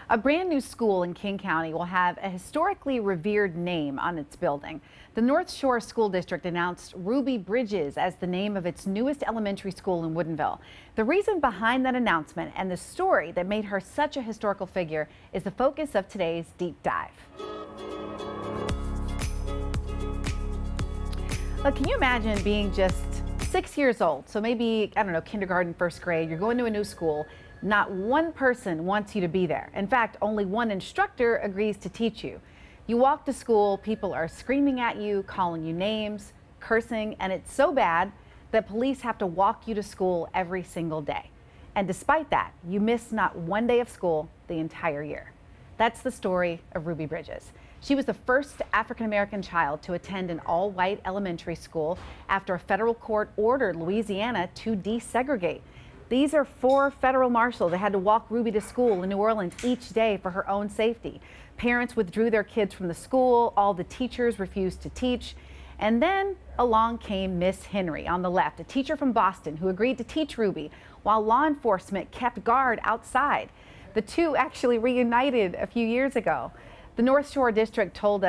A brand new school in King County will have a historically revered name on its building. The Northshore School District announced Ruby Bridges as the name of its newest elementary school in Woodinville. The reason behind that announcement and the story that made her such a historical figure is the focus of today's deep dive. Look, can you imagine being just 6 years old? So maybe, I don't know, kindergarten, first grade, you're going to a new school. Not one person wants you to be there. In fact, only one instructor agrees to teach you. You walk to school, people are screaming at you, calling you names, cursing, and it's so bad that police have to walk you to school every single day. And despite that, you miss not one day of school the entire year. That's the story of Ruby Bridges. She was the first African-American child to attend an all-white elementary school after a federal court ordered Louisiana to desegregate. These are 4 federal marshals that had to walk Ruby to school in New Orleans each day for her own safety. Parents withdrew their kids from the school. All the teachers refused to teach. And then along came Miss Henry on the left, a teacher from Boston who agreed to teach Ruby while law enforcement kept guard outside. The two actually reunited a few years ago. The North Shore District told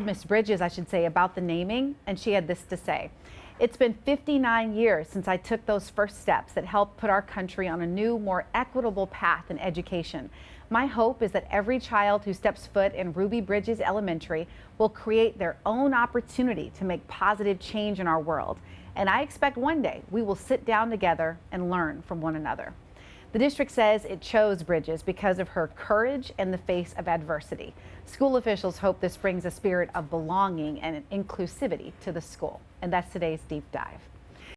Miss Bridges, I should say, about the naming, and she had this to say. It's been 59 years since I took those first steps that helped put our country on a new, more equitable path in education. My hope is that every child who steps foot in Ruby Bridges Elementary will create their own opportunity to make positive change in our world. And I expect one day we will sit down together and learn from one another. The district says it chose Bridges because of her courage in the face of adversity. School officials hope this brings a spirit of belonging and inclusivity to the school. And that's today's deep dive.